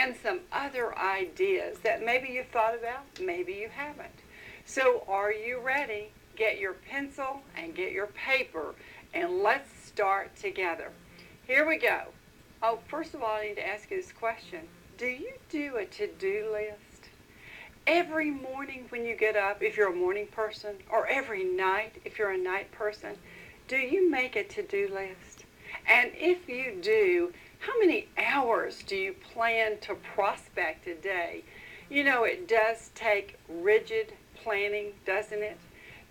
and some other ideas that maybe you've thought about, maybe you haven't. So are you ready? Get your pencil and get your paper, and let's start together. Here we go. Oh, first of all, I need to ask you this question. Do you do a to-do list? Every morning when you get up, if you're a morning person, or every night, if you're a night person, do you make a to-do list? And if you do, how many hours do you plan to prospect a day? You know, it does take rigid planning, doesn't it?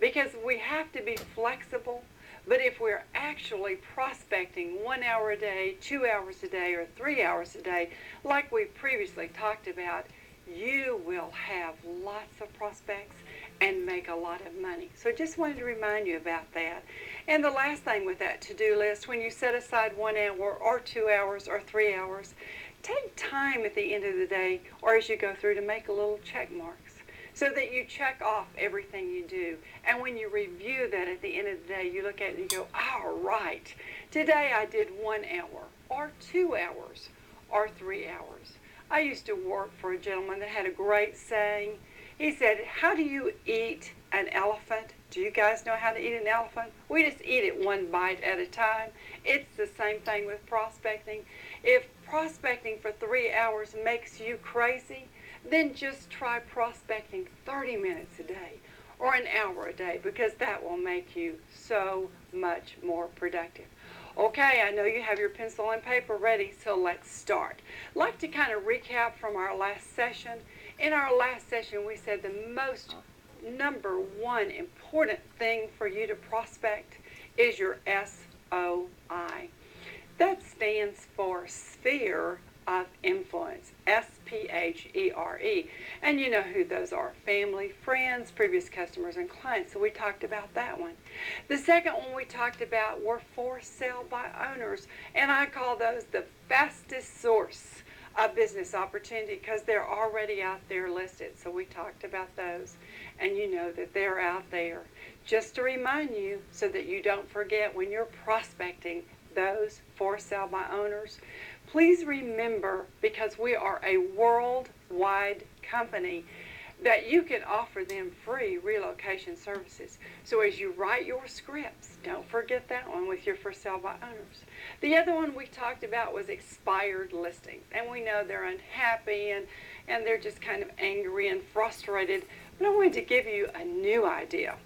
Because we have to be flexible. But if we're actually prospecting 1 hour a day, 2 hours a day, or 3 hours a day, like we previously talked about, you will have lots of prospects and make a lot of money. So just wanted to remind you about that. And the last thing with that to-do list, when you set aside 1 hour or 2 hours or 3 hours, take time at the end of the day or as you go through to make a little check marks so that you check off everything you do. And when you review that at the end of the day, you look at it and you go, all right, today I did 1 hour or 2 hours or 3 hours. I used to work for a gentleman that had a great saying. He said, how do you eat an elephant? Do you guys know how to eat an elephant? We just eat it 1 bite at a time. It's the same thing with prospecting. If prospecting for 3 hours makes you crazy, then just try prospecting 30 minutes a day or an hour a day, because that will make you so much more productive. Okay, I know you have your pencil and paper ready, so let's start. I'd like to kind of recap from our last session. In our last session, we said the most number one important thing for you to prospect is your SOI. That stands for Sphere of Influence, SPHERE. And you know who those are: family, friends, previous customers, and clients. So we talked about that one. The second one we talked about were for sale by owners, and I call those the fastest source of business opportunity because they're already out there listed. So we talked about those, and you know that they're out there. Just to remind you so that you don't forget when you're prospecting those for sale by owners, please remember, because we are a worldwide company, that you can offer them free relocation services. So as you write your scripts, don't forget that one with your for sale by owners. The other one we talked about was expired listings. And we know they're unhappy and they're just kind of angry and frustrated. But I wanted to give you a new idea.